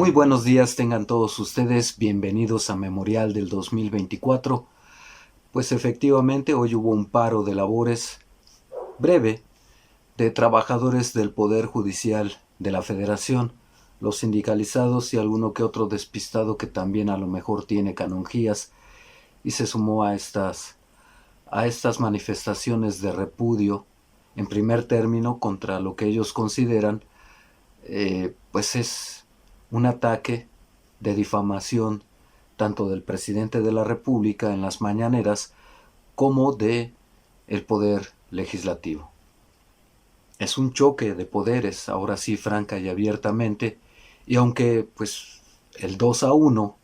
Muy buenos días tengan todos ustedes, bienvenidos a Memorial del 2024. Pues efectivamente hoy hubo un paro de labores breve de trabajadores del Poder Judicial de la Federación, los sindicalizados y alguno que otro despistado que también a lo mejor tiene canonjías y se sumó a estas manifestaciones de repudio, en primer término, contra lo que ellos consideran pues es un ataque de difamación tanto del presidente de la República en las mañaneras como de el poder legislativo. Es un choque de poderes, ahora sí franca y abiertamente, y aunque pues el 2-1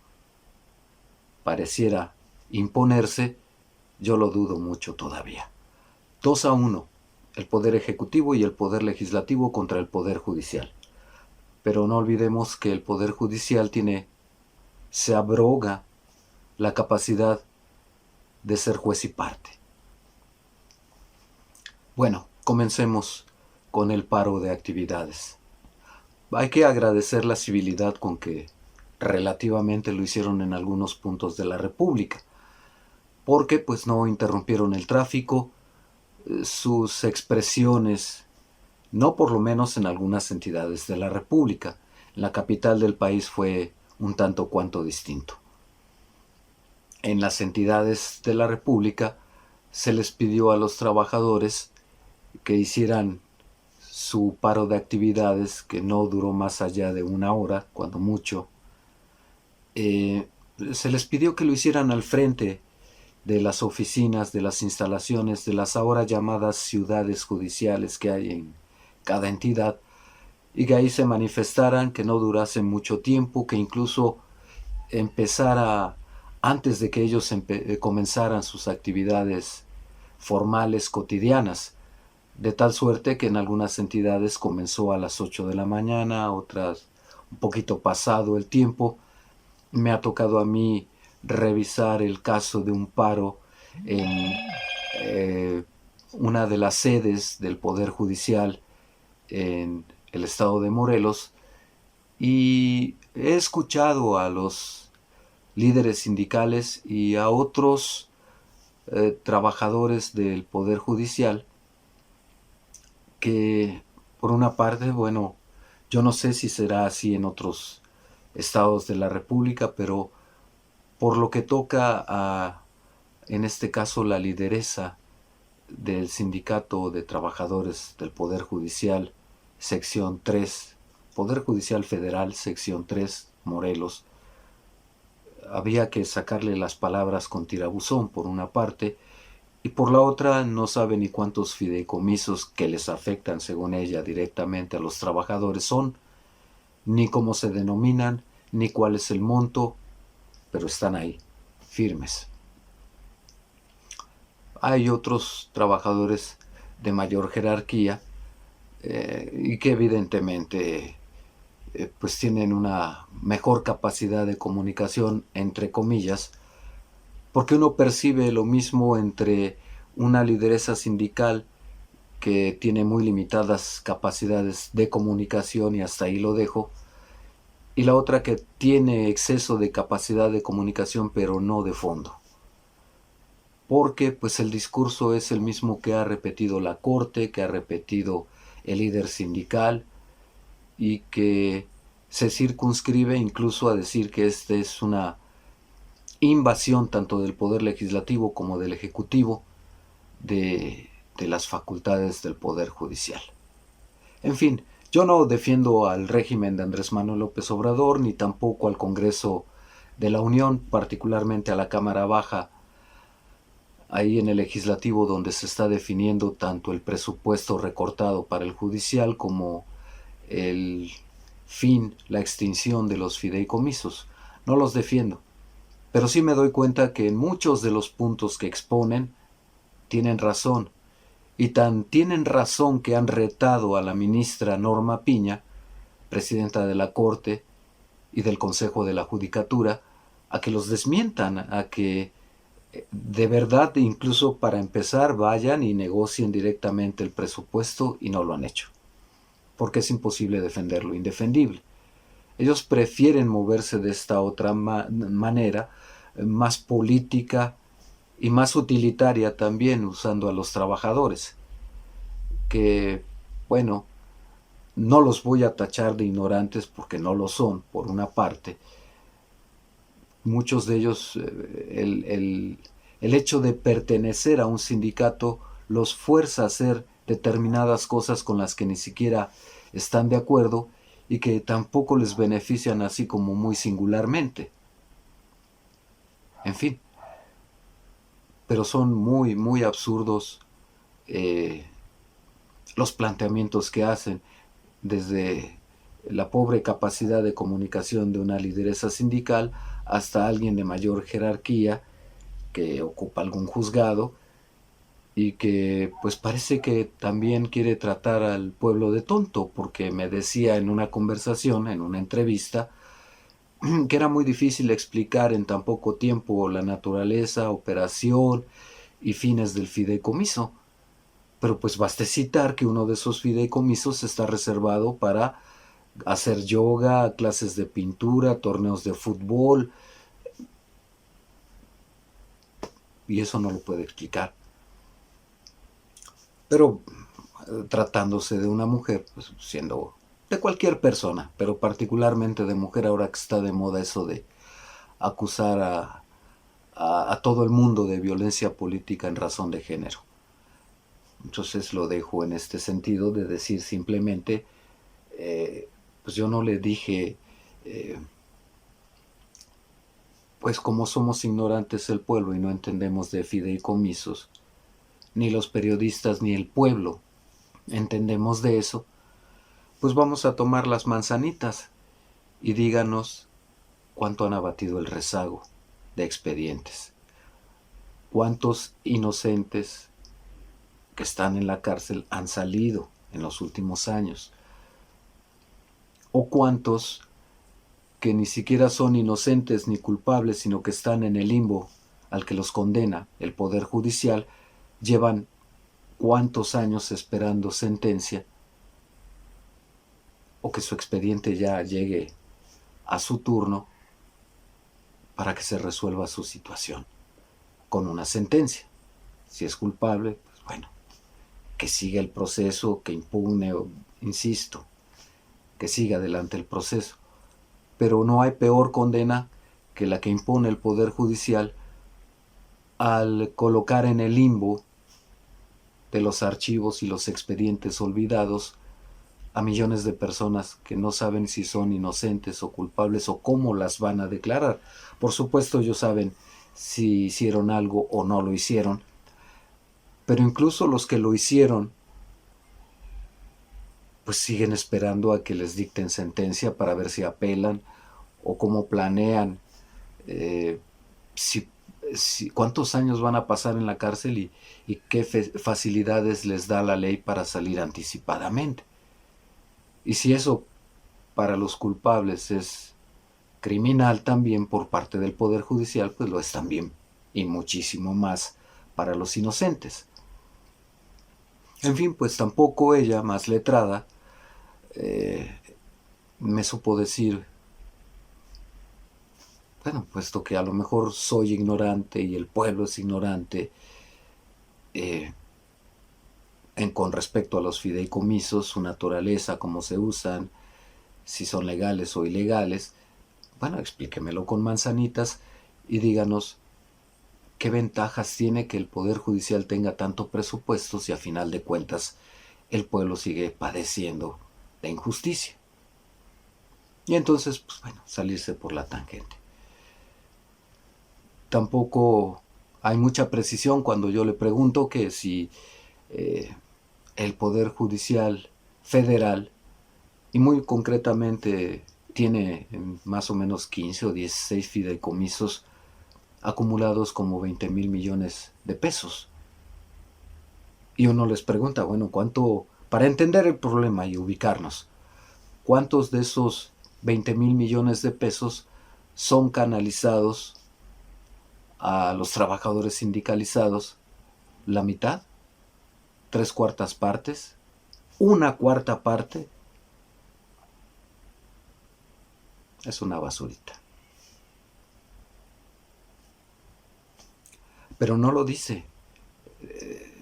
pareciera imponerse, yo lo dudo mucho todavía. 2-1, el poder ejecutivo y el poder legislativo contra el poder judicial. Pero no olvidemos que el Poder Judicial se abroga la capacidad de ser juez y parte. Bueno, comencemos con el paro de actividades. Hay que agradecer la civilidad con que relativamente lo hicieron en algunos puntos de la República, porque pues no interrumpieron el tráfico, sus expresiones, no por lo menos en algunas entidades de la República. En la capital del país fue un tanto cuanto distinto. En las entidades de la República se les pidió a los trabajadores que hicieran su paro de actividades, que no duró más allá de 1 hora, cuando mucho. Se les pidió que lo hicieran al frente de las oficinas, de las instalaciones, de las ahora llamadas ciudades judiciales que hay en cada entidad, y que ahí se manifestaran, que no durase mucho tiempo, que incluso empezara antes de que ellos comenzaran sus actividades formales cotidianas, de tal suerte que en algunas entidades comenzó a las 8 de la mañana, otras un poquito pasado el tiempo. Me ha tocado a mí revisar el caso de un paro en una de las sedes del Poder Judicial en el estado de Morelos, y he escuchado a los líderes sindicales y a otros trabajadores del Poder Judicial que, por una parte, bueno, yo no sé si será así en otros estados de la República, pero por lo que toca a, en este caso, la lideresa del Sindicato de Trabajadores del Poder Judicial, sección 3, Poder Judicial Federal, sección 3, Morelos, había que sacarle las palabras con tirabuzón por una parte, y por la otra no sabe ni cuántos fideicomisos que les afectan, según ella, directamente a los trabajadores son, ni cómo se denominan, ni cuál es el monto, pero están ahí, firmes. Hay otros trabajadores de mayor jerarquía y que evidentemente pues tienen una mejor capacidad de comunicación, entre comillas, porque uno percibe lo mismo entre una lideresa sindical que tiene muy limitadas capacidades de comunicación, y hasta ahí lo dejo, y la otra que tiene exceso de capacidad de comunicación pero no de fondo, porque pues el discurso es el mismo que ha repetido la Corte, que ha repetido el líder sindical, y que se circunscribe incluso a decir que esta es una invasión tanto del Poder Legislativo como del Ejecutivo de las facultades del Poder Judicial. En fin, yo no defiendo al régimen de Andrés Manuel López Obrador, ni tampoco al Congreso de la Unión, particularmente a la Cámara Baja, ahí en el Legislativo, donde se está definiendo tanto el presupuesto recortado para el judicial como el fin, la extinción de los fideicomisos. No los defiendo, pero sí me doy cuenta que en muchos de los puntos que exponen tienen razón, y tan tienen razón que han retado a la ministra Norma Piña, presidenta de la Corte y del Consejo de la Judicatura, a que los desmientan, a que de verdad, incluso para empezar, vayan y negocien directamente el presupuesto, y no lo han hecho, porque es imposible defender lo indefendible. Ellos prefieren moverse de esta otra manera, más política y más utilitaria también, usando a los trabajadores, que, bueno, no los voy a tachar de ignorantes porque no lo son, por una parte. Muchos de ellos, el hecho de pertenecer a un sindicato los fuerza a hacer determinadas cosas con las que ni siquiera están de acuerdo y que tampoco les benefician así como muy singularmente. En fin, pero son muy, muy absurdos eh, los planteamientos que hacen, desde la pobre capacidad de comunicación de una lideresa sindical hasta alguien de mayor jerarquía que ocupa algún juzgado y que pues parece que también quiere tratar al pueblo de tonto, porque me decía en una conversación, en una entrevista, que era muy difícil explicar en tan poco tiempo la naturaleza, operación y fines del fideicomiso. Pero pues basta citar que uno de esos fideicomisos está reservado para hacer yoga, clases de pintura, torneos de fútbol, y eso no lo puede explicar. Pero tratándose de una mujer, pues siendo de cualquier persona, pero particularmente de mujer, ahora que está de moda eso de acusar a todo el mundo de violencia política en razón de género. Entonces lo dejo en este sentido de decir simplemente, pues yo no le dije, pues como somos ignorantes el pueblo y no entendemos de fideicomisos, ni los periodistas ni el pueblo entendemos de eso, pues vamos a tomar las manzanitas y díganos cuánto han abatido el rezago de expedientes, cuántos inocentes que están en la cárcel han salido en los últimos años, o cuántos que ni siquiera son inocentes ni culpables, sino que están en el limbo al que los condena el Poder Judicial, llevan cuántos años esperando sentencia o que su expediente ya llegue a su turno para que se resuelva su situación con una sentencia. Si es culpable, pues bueno, que siga el proceso, que impugne, insisto, que siga adelante el proceso. Pero no hay peor condena que la que impone el Poder Judicial al colocar en el limbo de los archivos y los expedientes olvidados a millones de personas que no saben si son inocentes o culpables o cómo las van a declarar. Por supuesto ellos saben si hicieron algo o no lo hicieron, pero incluso los que lo hicieron pues siguen esperando a que les dicten sentencia para ver si apelan o cómo planean eh, si, cuántos años van a pasar en la cárcel y qué facilidades les da la ley para salir anticipadamente. Y si eso para los culpables es criminal también por parte del Poder Judicial, pues lo es también y muchísimo más para los inocentes. En fin, pues tampoco ella, más letrada, me supo decir, bueno, puesto que a lo mejor soy ignorante y el pueblo es ignorante con respecto a los fideicomisos, su naturaleza, cómo se usan, si son legales o ilegales, bueno, explíquemelo con manzanitas y díganos qué ventajas tiene que el Poder Judicial tenga tanto presupuesto si a final de cuentas el pueblo sigue padeciendo de injusticia. Y entonces, pues bueno, salirse por la tangente. Tampoco hay mucha precisión cuando yo le pregunto que si el Poder Judicial federal, y muy concretamente tiene más o menos 15 o 16 fideicomisos acumulados como 20,000 millones de pesos. Y uno les pregunta, bueno, ¿cuánto, para entender el problema y ubicarnos, cuántos de esos 20,000 millones de pesos son canalizados a los trabajadores sindicalizados? ¿La mitad? ¿3/4 partes? ¿1/4 parte? Es una basurita. Pero no lo dice.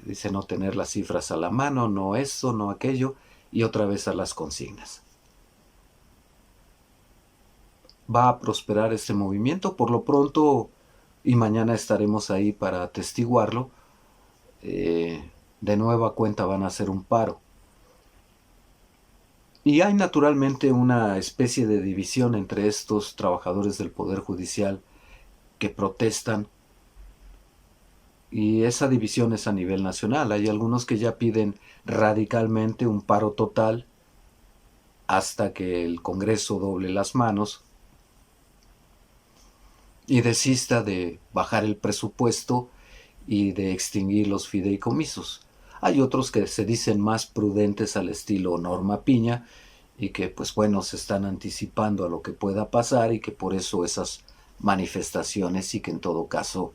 Dice no tener las cifras a la mano, no eso, no aquello, y otra vez a las consignas. Va a prosperar este movimiento, por lo pronto, y mañana estaremos ahí para atestiguarlo. De nueva cuenta van a hacer un paro. Y hay naturalmente una especie de división entre estos trabajadores del Poder Judicial que protestan, y esa división es a nivel nacional. Hay algunos que ya piden radicalmente un paro total hasta que el Congreso doble las manos y desista de bajar el presupuesto y de extinguir los fideicomisos. Hay otros que se dicen más prudentes al estilo Norma Piña y que pues bueno se están anticipando a lo que pueda pasar y que por eso esas manifestaciones y que en todo caso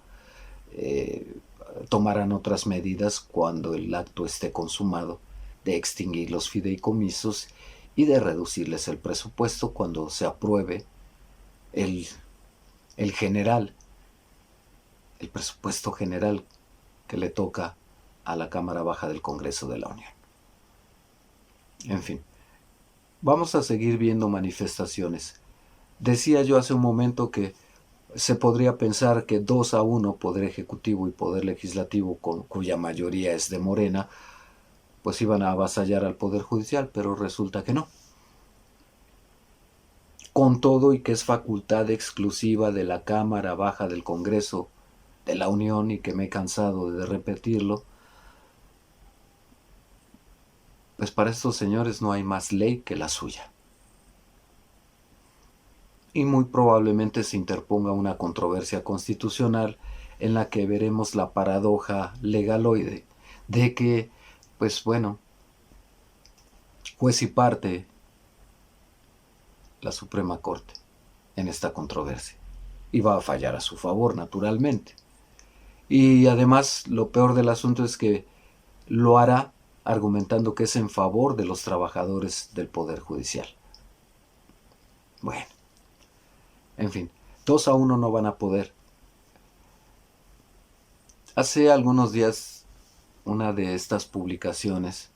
tomarán otras medidas cuando el acto esté consumado de extinguir los fideicomisos y de reducirles el presupuesto cuando se apruebe el general, el presupuesto general que le toca a la Cámara Baja del Congreso de la Unión. En fin, vamos a seguir viendo manifestaciones. Decía yo hace un momento que se podría pensar que 2-1 Poder Ejecutivo y Poder Legislativo, cuya mayoría es de Morena, pues iban a avasallar al Poder Judicial, pero resulta que no. Con todo y que es facultad exclusiva de la Cámara Baja del Congreso de la Unión y que me he cansado de repetirlo, pues para estos señores no hay más ley que la suya. Y muy probablemente se interponga una controversia constitucional en la que veremos la paradoja legaloide de que, pues bueno, juez y parte la Suprema Corte en esta controversia. Y va a fallar a su favor, naturalmente. Y además, lo peor del asunto es que lo hará argumentando que es en favor de los trabajadores del Poder Judicial. Bueno, en fin, 2-1 no van a poder. Hace algunos días, una de estas publicaciones,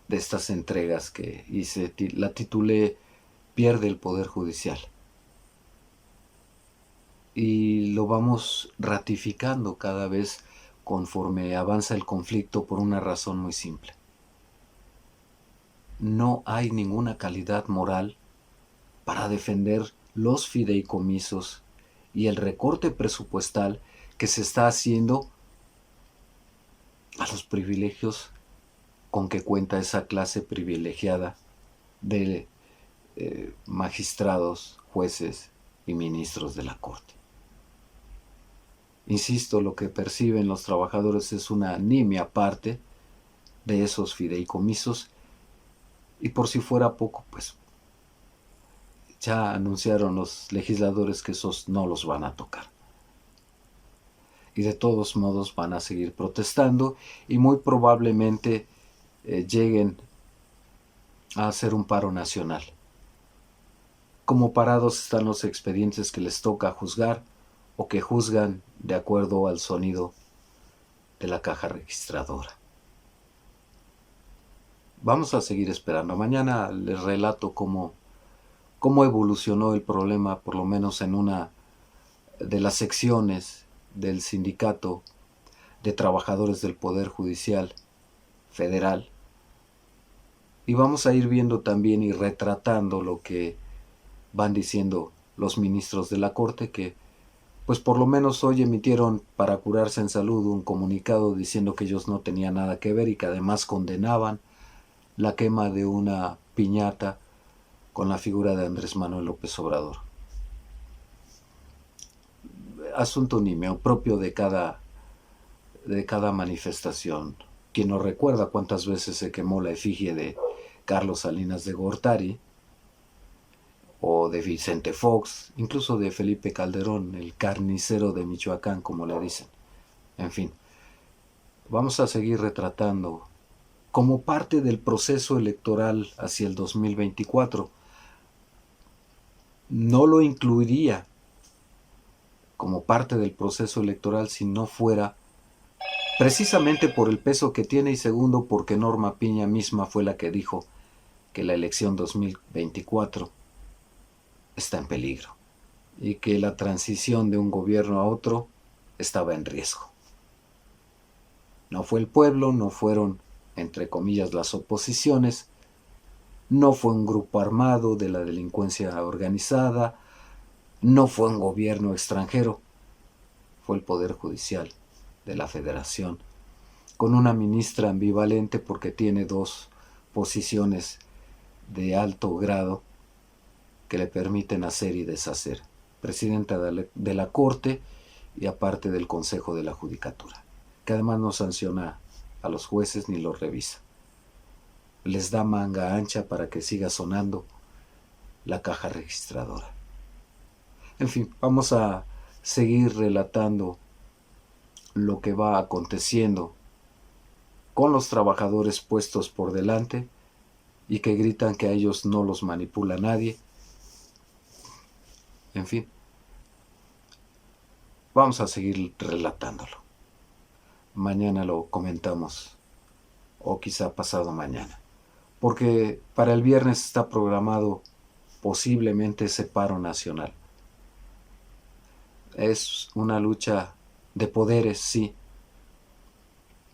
de estas entregas que hice, la titulé Pierde el Poder Judicial. Y lo vamos ratificando cada vez conforme avanza el conflicto por una razón muy simple. No hay ninguna calidad moral para defender los fideicomisos y el recorte presupuestal que se está haciendo a los privilegios con que cuenta esa clase privilegiada de magistrados, jueces y ministros de la Corte. Insisto, lo que perciben los trabajadores es una nimia parte de esos fideicomisos, y por si fuera poco, pues ya anunciaron los legisladores que esos no los van a tocar. Y de todos modos van a seguir protestando y muy probablemente lleguen a hacer un paro nacional. Como parados están los expedientes que les toca juzgar o que juzgan de acuerdo al sonido de la caja registradora. Vamos a seguir esperando. Mañana les relato cómo evolucionó el problema, por lo menos en una de las secciones del Sindicato de Trabajadores del Poder Judicial Federal. Y vamos a ir viendo también y retratando lo que van diciendo los ministros de la Corte, que pues por lo menos hoy emitieron para curarse en salud un comunicado diciendo que ellos no tenían nada que ver y que además condenaban la quema de una piñata con la figura de Andrés Manuel López Obrador. Asunto nimio, propio de cada manifestación. Quien no recuerda cuántas veces se quemó la efigie de Carlos Salinas de Gortari, o de Vicente Fox, incluso de Felipe Calderón, el carnicero de Michoacán, como le dicen. En fin, vamos a seguir retratando como parte del proceso electoral hacia el 2024. no lo incluiría como parte del proceso electoral si no fuera precisamente por el peso que tiene y segundo porque Norma Piña misma fue la que dijo que la elección 2024 está en peligro y que la transición de un gobierno a otro estaba en riesgo. No fue el pueblo, no fueron, entre comillas, las oposiciones, no fue un grupo armado de la delincuencia organizada, no fue un gobierno extranjero, fue el Poder Judicial de la Federación, con una ministra ambivalente porque tiene dos posiciones de alto grado que le permiten hacer y deshacer. Presidenta de la Corte y aparte del Consejo de la Judicatura, que además no sanciona a los jueces ni los revisa. Les da manga ancha para que siga sonando la caja registradora. En fin, vamos a seguir relatando lo que va aconteciendo con los trabajadores puestos por delante y que gritan que a ellos no los manipula nadie. En fin, vamos a seguir relatándolo. Mañana lo comentamos, o quizá pasado mañana, porque para el viernes está programado posiblemente ese paro nacional. Es una lucha de poderes, sí.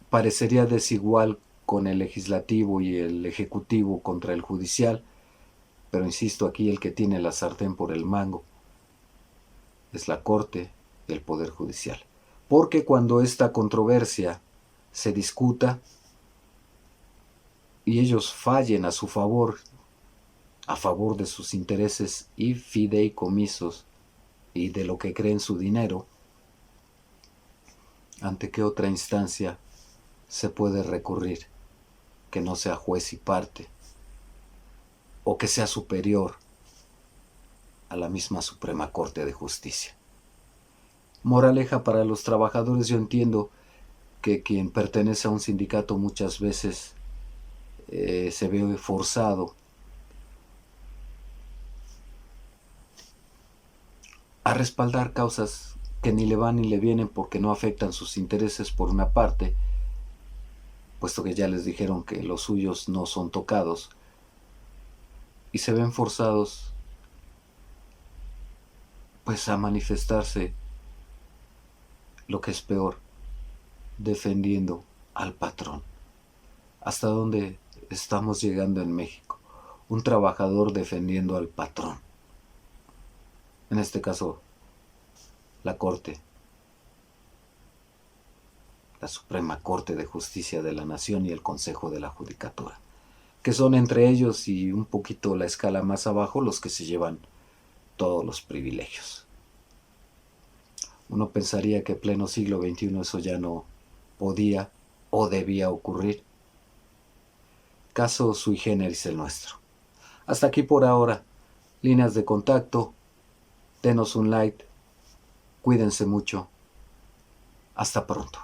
Parecería desigual con el legislativo y el ejecutivo contra el judicial, pero insisto, aquí el que tiene la sartén por el mango es la Corte y el Poder Judicial. Porque cuando esta controversia se discuta y ellos fallen a su favor, a favor de sus intereses y fideicomisos y de lo que creen su dinero, ¿ante qué otra instancia se puede recurrir que no sea juez y parte o que sea superior a la misma Suprema Corte de Justicia? Moraleja para los trabajadores: yo entiendo que quien pertenece a un sindicato muchas veces se ve forzado a respaldar causas que ni le van ni le vienen porque no afectan sus intereses por una parte, puesto que ya les dijeron que los suyos no son tocados, y se ven forzados pues a manifestarse, lo que es peor, defendiendo al patrón. ¿Hasta dónde estamos llegando en México? Un trabajador defendiendo al patrón. En este caso, la Corte, la Suprema Corte de Justicia de la Nación y el Consejo de la Judicatura, que son entre ellos y un poquito la escala más abajo los que se llevan todos los privilegios. Uno pensaría que en pleno siglo XXI eso ya no podía o debía ocurrir. Caso sui generis el nuestro. Hasta aquí por ahora. Líneas de contacto. Denos un like. Cuídense mucho. Hasta pronto.